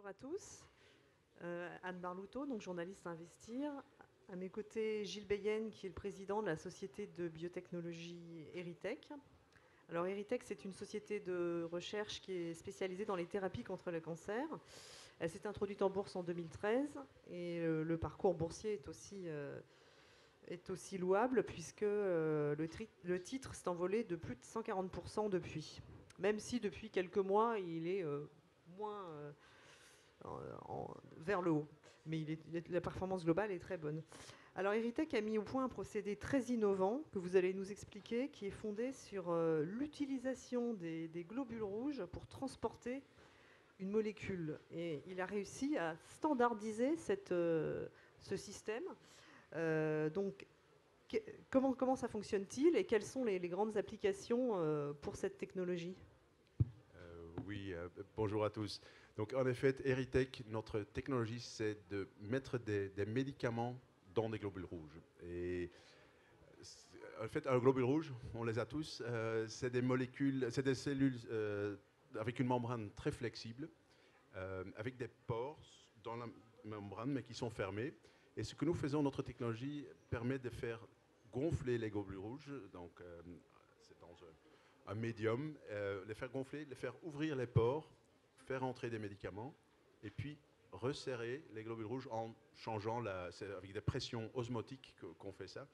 Bonjour à tous. Anne Barlouto, donc journaliste à Investir. À mes côtés, Gilles Beyen, qui est le président de la société de biotechnologie Eritech. Alors Eritech, c'est une société de recherche qui est spécialisée dans les thérapies contre le cancer. Elle s'est introduite en bourse en 2013 et le parcours boursier est aussi louable puisque le titre s'est envolé de plus de 140% depuis. Même si depuis quelques mois, il est moins vers le haut. Mais la performance globale est très bonne. Alors Eritech a mis au point un procédé très innovant que vous allez nous expliquer, qui est fondé sur l'utilisation des globules rouges pour transporter une molécule. Et il a réussi à standardiser ce système. Donc, comment ça fonctionne-t-il et quelles sont les grandes applications pour cette technologie? Oui, bonjour à tous. Donc en effet, Eritech, notre technologie, c'est de mettre des médicaments dans des globules rouges. Et en fait, un globule rouge, on les a tous, c'est des molécules, c'est des cellules avec une membrane très flexible, avec des pores dans la membrane, mais qui sont fermés. Et ce que nous faisons, notre technologie permet de faire gonfler les globules rouges, donc c'est dans un médium, les faire gonfler, les faire ouvrir les pores, faire entrer des médicaments, et puis resserrer les globules rouges en changeant, c'est avec des pressions osmotiques qu'on fait ça,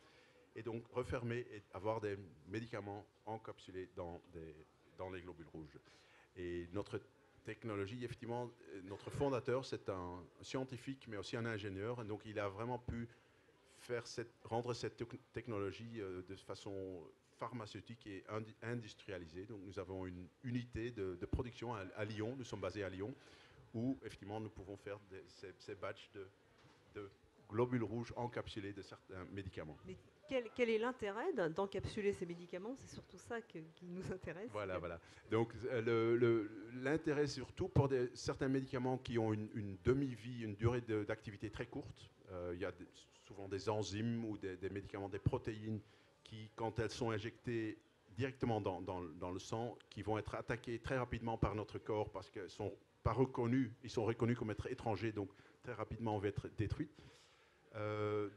et donc refermer et avoir des médicaments encapsulés dans les globules rouges. Et notre technologie, effectivement, notre fondateur, c'est un scientifique, mais aussi un ingénieur, et donc il a vraiment pu rendre cette technologie de façon pharmaceutique et industrialisée. Donc nous avons une unité de production à Lyon, nous sommes basés à Lyon, où effectivement nous pouvons faire ces batchs de globules rouges encapsulés de certains médicaments. Mais quel est l'intérêt d'encapsuler ces médicaments? C'est surtout ça qui nous intéresse. Voilà, voilà. Donc l'intérêt surtout pour certains médicaments qui ont une demi-vie, une durée d'activité très courte. Il y a souvent des enzymes ou des médicaments, des protéines qui, quand elles sont injectées directement dans le sang, qui vont être attaquées très rapidement par notre corps parce qu'ils sont pas reconnus, ils sont reconnus comme être étrangers, donc très rapidement on va être détruits.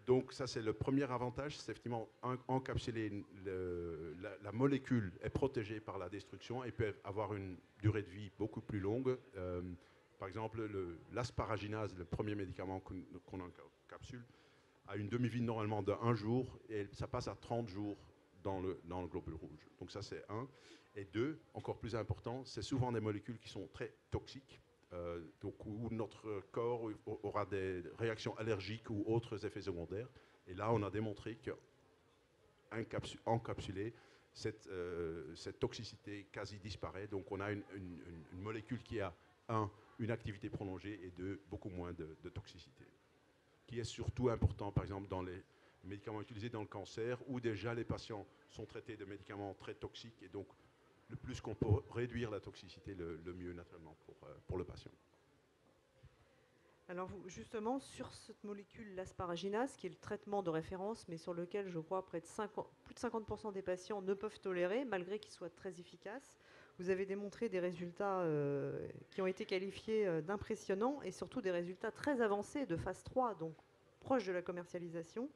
Donc ça c'est le premier avantage, c'est effectivement encapsuler la molécule est protégée par la destruction et peut avoir une durée de vie beaucoup plus longue. Par exemple, l'asparaginase, le premier médicament qu'on encapsule, a une demi-vie normalement de 1 jour et ça passe à 30 jours dans le globule rouge. Donc ça c'est un. Et deux, encore plus important, c'est souvent des molécules qui sont très toxiques. Donc où notre corps aura des réactions allergiques ou autres effets secondaires. Et là, on a démontré qu'encapsulé, cette toxicité quasi disparaît. Donc on a une molécule qui a, une activité prolongée et deux, beaucoup moins de toxicité. Qui est surtout important, par exemple, dans les médicaments utilisés dans le cancer, où déjà les patients sont traités de médicaments très toxiques et donc le plus qu'on peut réduire la toxicité, le mieux naturellement pour le patient. Alors justement, sur cette molécule, l'asparaginase, qui est le traitement de référence, mais sur lequel je crois plus de 50% des patients ne peuvent tolérer, malgré qu'il soit très efficace, vous avez démontré des résultats qui ont été qualifiés d'impressionnants et surtout des résultats très avancés de phase 3, donc proche de la commercialisation,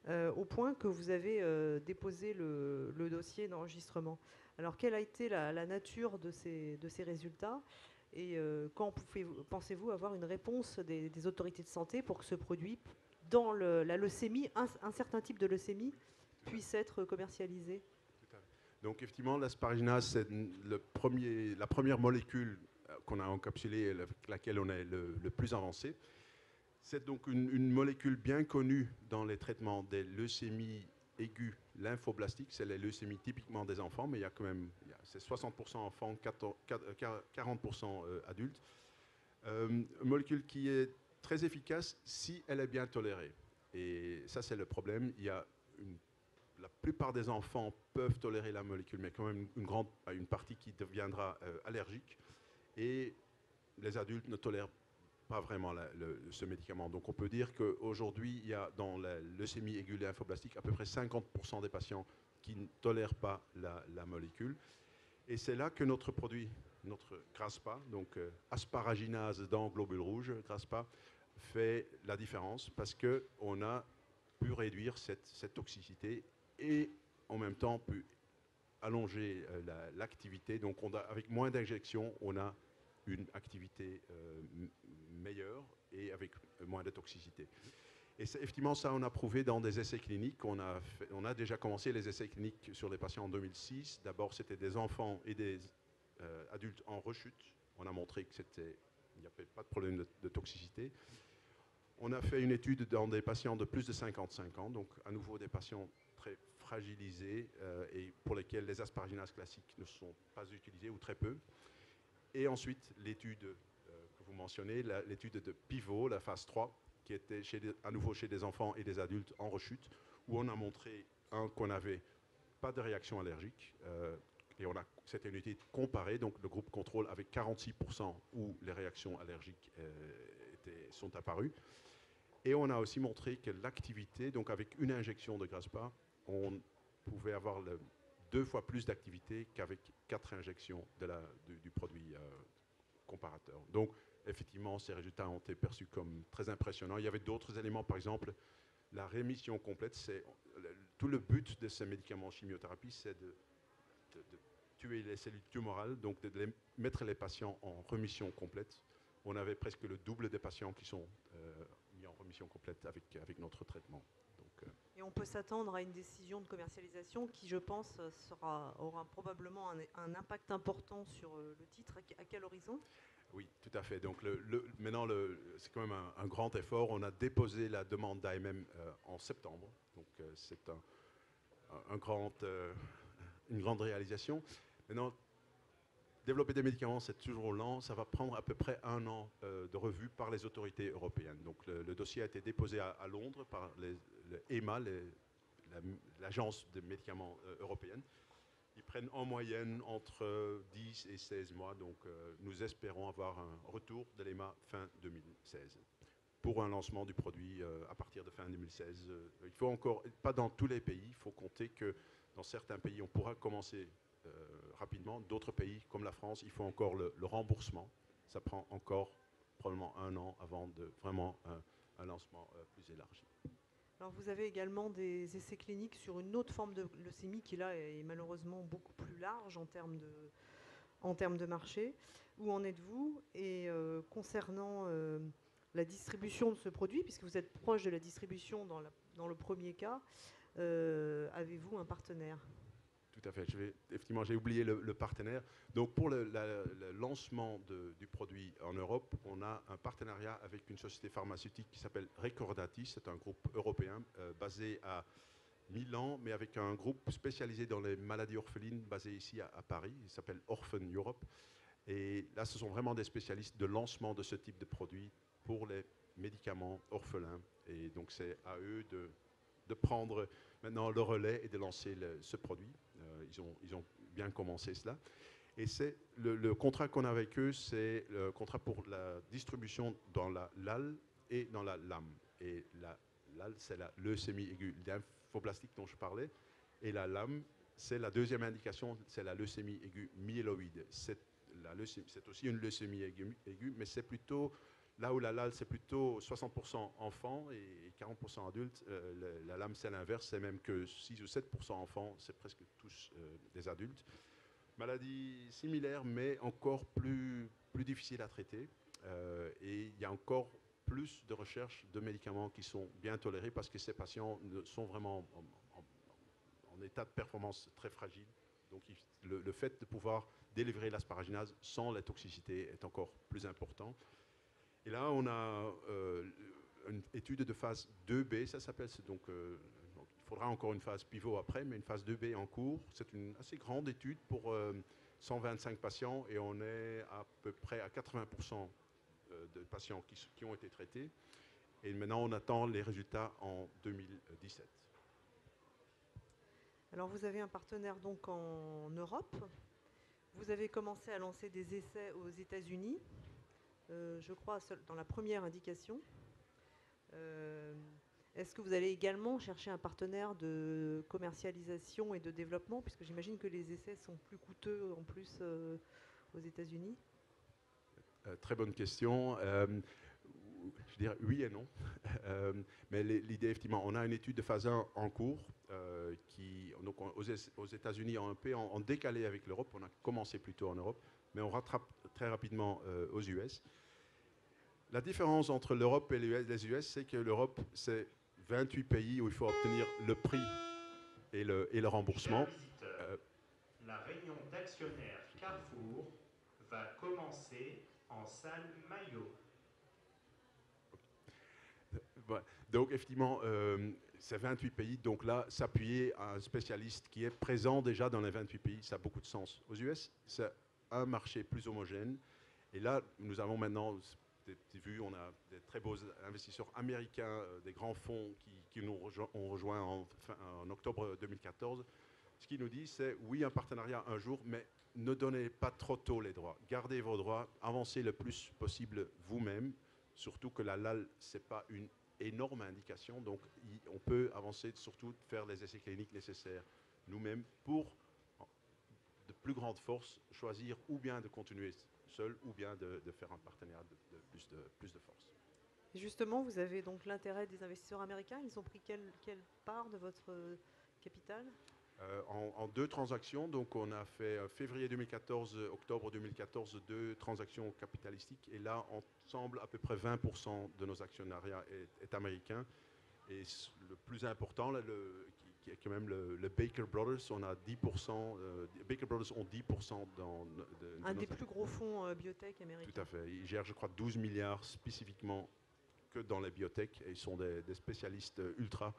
au point que vous avez déposé le dossier d'enregistrement. Alors, quelle a été la nature de ces résultats et quand pensez-vous avoir une réponse des autorités de santé pour que ce produit, dans la leucémie, un certain type de leucémie, puisse être commercialisé? Donc effectivement, l'asparaginase, c'est la première molécule qu'on a encapsulée, avec laquelle on est le plus avancé. C'est donc une molécule bien connue dans les traitements des leucémies aiguës lymphoblastiques. C'est les leucémies typiquement des enfants, mais il y a quand même, c'est 60% enfants, 40% adultes. Une molécule qui est très efficace si elle est bien tolérée. Et ça, c'est le problème. La plupart des enfants peuvent tolérer la molécule, mais quand même une partie qui deviendra allergique. Et les adultes ne tolèrent pas vraiment ce médicament. Donc on peut dire qu'aujourd'hui, il y a dans la leucémie aiguë lymphoblastique à peu près 50% des patients qui ne tolèrent pas la molécule. Et c'est là que notre produit notre GRASPA, donc asparaginase dans globule rouge, GRASPA, fait la différence parce qu'on a pu réduire cette toxicité et en même temps pu allonger l'activité. Donc avec moins d'injections, on a une activité meilleure et avec moins de toxicité. Et effectivement, ça, on a prouvé dans des essais cliniques. On a déjà commencé les essais cliniques sur les patients en 2006. D'abord, c'était des enfants et des adultes en rechute. On a montré qu'il n'y avait pas de problème de toxicité. On a fait une étude dans des patients de plus de 55 ans, donc à nouveau des patients très fragilisés et pour lesquels les asparaginases classiques ne sont pas utilisées ou très peu. Et ensuite, l'étude que vous mentionnez, l'étude de pivot, la phase 3, qui était à nouveau chez des enfants et des adultes en rechute, où on a montré, qu'on n'avait pas de réaction allergique. Et c'était une étude comparée, donc le groupe contrôle avec 46% où les réactions allergiques sont apparues. Et on a aussi montré que l'activité, donc avec une injection de GRASPA, on pouvait avoir 2 fois plus d'activité qu'avec 4 injections du produit comparateur. Donc, effectivement, ces résultats ont été perçus comme très impressionnants. Il y avait d'autres éléments, par exemple, la rémission complète. Tout le but de ces médicaments en chimiothérapie, c'est de tuer les cellules tumorales, donc de mettre les patients en remission complète. On avait presque le double des patients qui sont mis en remission complète avec notre traitement. Donc, et on peut s'attendre à une décision de commercialisation qui, je pense, aura probablement un impact important sur le titre. À quel horizon ? Oui, tout à fait. Donc maintenant, c'est quand même un grand effort. On a déposé la demande d'AMM en septembre. Donc c'est une grande réalisation. Maintenant, développer des médicaments, c'est toujours lent. Ça va prendre à peu près 1 an de revue par les autorités européennes. Donc le dossier a été déposé à Londres par l'EMA, l'agence des médicaments européenne. Ils prennent en moyenne entre 10 et 16 mois. Donc nous espérons avoir un retour de l'EMA fin 2016 pour un lancement du produit à partir de fin 2016. Il faut encore, pas dans tous les pays, il faut compter que dans certains pays, on pourra commencer rapidement. D'autres pays, comme la France, il faut encore le remboursement. Ça prend encore probablement 1 an avant de vraiment un lancement plus élargi. Alors vous avez également des essais cliniques sur une autre forme de leucémie qui là est malheureusement beaucoup plus large en termes de marché. Où en êtes-vous ? Et concernant la distribution de ce produit, puisque vous êtes proche de la distribution dans le premier cas, avez-vous un partenaire ? Tout à fait. Effectivement, j'ai oublié le partenaire. Donc, pour le lancement du produit en Europe, on a un partenariat avec une société pharmaceutique qui s'appelle Recordati. C'est un groupe européen basé à Milan, mais avec un groupe spécialisé dans les maladies orphelines basé ici à Paris. Il s'appelle Orphan Europe. Et là, ce sont vraiment des spécialistes de lancement de ce type de produit pour les médicaments orphelins. Et donc, c'est à eux de prendre maintenant le relais et de lancer ce produit. Ils ont bien commencé cela. Et c'est le contrat qu'on a avec eux, c'est le contrat pour la distribution dans la LAL et dans la LAM. Et la LAL, c'est la leucémie aiguë lymphoblastique dont je parlais. Et la LAM, c'est la deuxième indication, c'est la leucémie aiguë myéloïde. C'est aussi une leucémie aiguë, mais c'est plutôt, là où la LAL, c'est plutôt 60% enfants et 40% adultes. La LAM, c'est l'inverse, c'est même que 6 ou 7% enfants, c'est presque tous des adultes. Maladie similaire, mais encore plus difficile à traiter. Et il y a encore plus de recherches de médicaments qui sont bien tolérés parce que ces patients sont vraiment en état de performance très fragile. Donc le fait de pouvoir délivrer l'asparaginase sans la toxicité est encore plus important. Et là, on a une étude de phase 2B, ça s'appelle. Donc, il faudra encore une phase pivot après, mais une phase 2B en cours. C'est une assez grande étude pour 125 patients et on est à peu près à 80% de patients qui ont été traités. Et maintenant, on attend les résultats en 2017. Alors vous avez un partenaire donc en Europe. Vous avez commencé à lancer des essais aux États-Unis, je crois dans la première indication. Est-ce que vous allez également chercher un partenaire de commercialisation et de développement, puisque j'imagine que les essais sont plus coûteux en plus aux États-Unis? Très bonne question. Je dirais oui et non. Mais l'idée, effectivement, on a une étude de phase 1 en cours donc aux États-Unis en un peu en décalé avec l'Europe. On a commencé plutôt en Europe, mais on rattrape très rapidement aux US. La différence entre l'Europe et les US, c'est que l'Europe, c'est 28 pays où il faut obtenir le prix et le remboursement. Chers visiteurs, la réunion d'actionnaires Carrefour va commencer en salle Maillot. Donc, effectivement, c'est 28 pays. Donc là, s'appuyer à un spécialiste qui est présent déjà dans les 28 pays, ça a beaucoup de sens. Aux US, c'est un marché plus homogène. Et là, nous avons maintenant des vues, on a des très beaux investisseurs américains, des grands fonds qui nous ont rejoints en octobre 2014. Ce qu'ils nous disent, c'est oui, un partenariat un jour, mais ne donnez pas trop tôt les droits. Gardez vos droits, avancez le plus possible vous-même, surtout que la LAL, ce n'est pas une énorme indication, donc on peut avancer, surtout faire les essais cliniques nécessaires nous-mêmes pour, de plus grande force, choisir ou bien de continuer seul ou bien de faire un partenariat de plus de force. Et justement, vous avez donc l'intérêt des investisseurs américains. Ils ont pris quelle part de votre capital? En 2 transactions, donc on a fait février 2014, octobre 2014, 2 transactions capitalistiques. Et là, ensemble, à peu près 20% de nos actionnariats est américain. Et le plus important, là, qui est quand même le Baker Brothers, on a 10%, Baker Brothers ont 10% Un des plus gros fonds biotech américains. Tout à fait. Ils gèrent, je crois, 12 milliards spécifiquement que dans les biotech. Et ils sont des spécialistes ultra.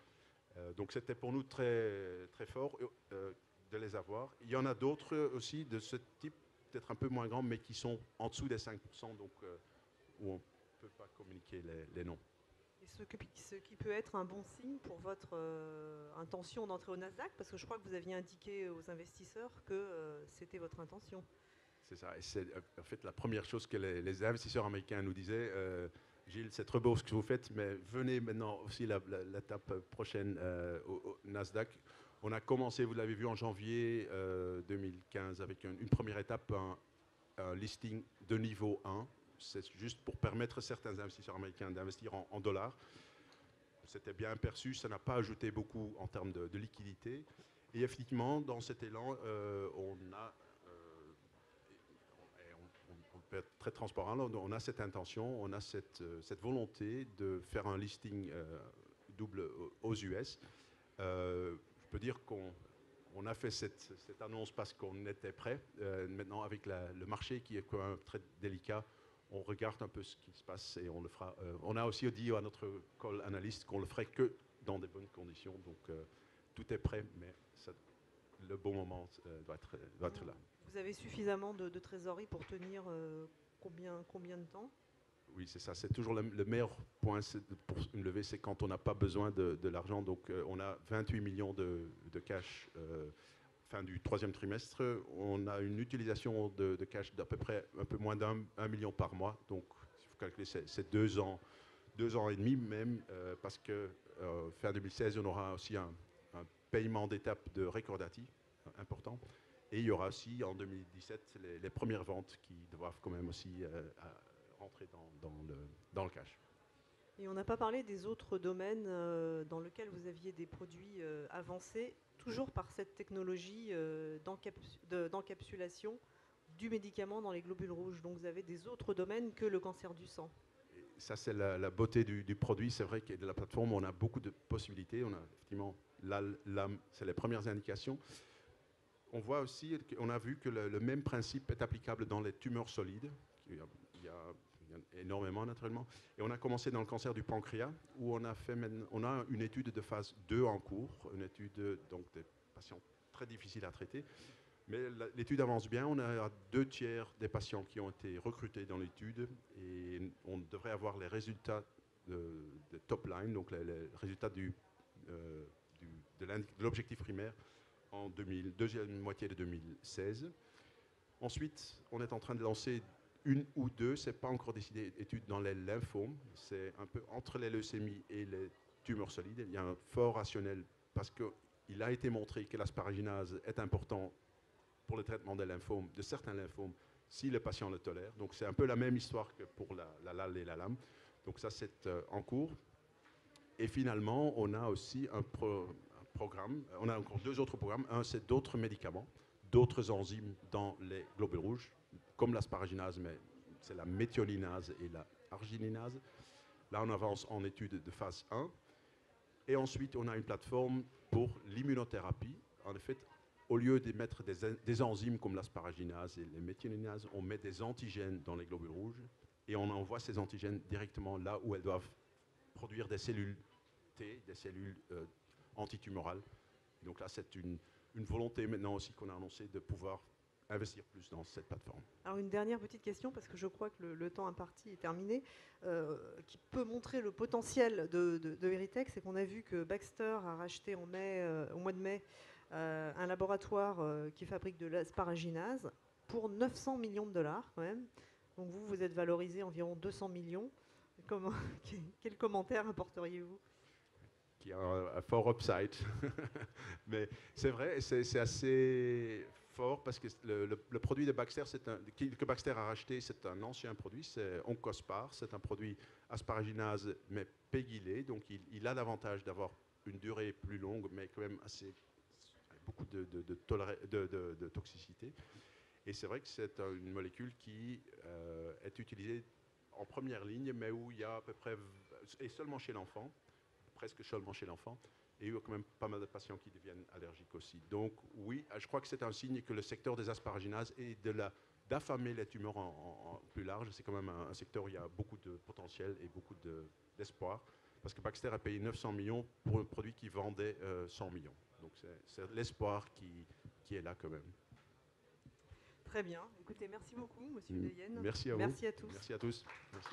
Donc c'était pour nous très, très fort de les avoir. Il y en a d'autres aussi de ce type, peut-être un peu moins grands, mais qui sont en dessous des 5%, donc où on ne peut pas communiquer les noms. Et ce qui peut être un bon signe pour votre intention d'entrer au Nasdaq, parce que je crois que vous aviez indiqué aux investisseurs que c'était votre intention. C'est ça. Et c'est en fait la première chose que les investisseurs américains nous disaient. Gilles, c'est très beau ce que vous faites, mais venez maintenant aussi l'étape prochaine au Nasdaq. On a commencé, vous l'avez vu, en janvier 2015 avec une première étape, un listing de niveau 1. C'est juste pour permettre à certains investisseurs américains d'investir en dollars. C'était bien perçu, ça n'a pas ajouté beaucoup en termes de liquidité. Et effectivement, dans cet élan, on peut être très transparent, on a cette intention, on a cette volonté de faire un listing double aux US. Je peux dire qu'on a fait cette annonce parce qu'on était prêt. Maintenant, avec le marché qui est quand même très délicat, on regarde un peu ce qui se passe et on le fera. On a aussi dit à notre call analyste qu'on le ferait que dans des bonnes conditions. Donc, tout est prêt, mais le bon moment doit être là. Vous avez suffisamment de trésorerie pour tenir combien de temps? Oui, c'est ça. C'est toujours le meilleur point pour une levée, c'est quand on n'a pas besoin de l'argent. Donc, on a 28 millions de cash fin du 3e trimestre. On a une utilisation de cash d'à peu près un peu moins d'1 million par mois. Donc, il faut calculer, c'est 2 ans et demi même, parce que fin 2016, on aura aussi un paiement d'étape de Recordati important. Et il y aura aussi en 2017 les premières ventes qui doivent quand même aussi rentrer dans le cash. Et on n'a pas parlé des autres domaines dans lesquels vous aviez des produits avancés, toujours par cette technologie d'encapsulation du médicament dans les globules rouges. Donc vous avez des autres domaines que le cancer du sang. Et ça, c'est la beauté du produit. C'est vrai que de la plateforme, on a beaucoup de possibilités. On a effectivement l'âme, c'est les premières indications. On voit aussi, on a vu que le même principe est applicable dans les tumeurs solides. Il y a énormément naturellement. Et on a commencé dans le cancer du pancréas, où on a une étude de phase 2 en cours, une étude donc des patients très difficiles à traiter. Mais l'étude avance bien, on a 2/3 des patients qui ont été recrutés dans l'étude et on devrait avoir les résultats de top line, donc les résultats de l'objectif primaire en deuxième moitié de 2016. Ensuite, on est en train de lancer une ou deux, c'est pas encore décidé, études dans les lymphomes. C'est un peu entre les leucémies et les tumeurs solides. Il y a un fort rationnel parce qu'il a été montré que l'asparaginase est important pour le traitement des lymphomes, de certains lymphomes si le patient le tolère. Donc c'est un peu la même histoire que pour la LAL et la LAM. Donc ça, c'est en cours. Et finalement, on a aussi un programme, on a encore 2 autres programmes. Un, c'est d'autres médicaments, d'autres enzymes dans les globules rouges, comme l'asparaginase, mais c'est la méthioninase et la argininase. Là, on avance en études de phase 1. Et ensuite, on a une plateforme pour l'immunothérapie. En effet, au lieu de mettre des enzymes comme l'asparaginase et les méthioninases, on met des antigènes dans les globules rouges et on envoie ces antigènes directement là où elles doivent produire des cellules T, des cellules antitumorales. Donc là, c'est une volonté maintenant aussi qu'on a annoncée de pouvoir investir plus dans cette plateforme. Alors une dernière petite question, parce que je crois que le temps imparti est terminé, qui peut montrer le potentiel de Veritech, c'est qu'on a vu que Baxter a racheté au mois de mai un laboratoire qui fabrique de l'asparaginase pour 900 millions de dollars quand même. Donc vous êtes valorisé environ 200 millions. Quel commentaire apporteriez-vous? Qui a un fort upside. Mais c'est vrai, c'est assez fort parce que le produit de Baxter, que Baxter a racheté, c'est un ancien produit, c'est Oncospar, c'est un produit asparaginase mais pégylé, donc il a l'avantage d'avoir une durée plus longue, mais quand même beaucoup de toxicité. Et c'est vrai que c'est une molécule qui est utilisée en première ligne, mais où il y a à peu près, et seulement chez l'enfant, presque seulement chez l'enfant, et il y a quand même pas mal de patients qui deviennent allergiques aussi. Donc oui, je crois que c'est un signe que le secteur des asparaginases et d'affamer les tumeurs en plus large, c'est quand même un secteur où il y a beaucoup de potentiel et beaucoup d'espoir, parce que Baxter a payé 900 millions pour un produit qui vendait 100 millions. Donc c'est l'espoir qui est là quand même. Très bien. Écoutez, merci beaucoup, Monsieur Deyen. Merci à vous. Merci à tous. Merci à tous. Merci.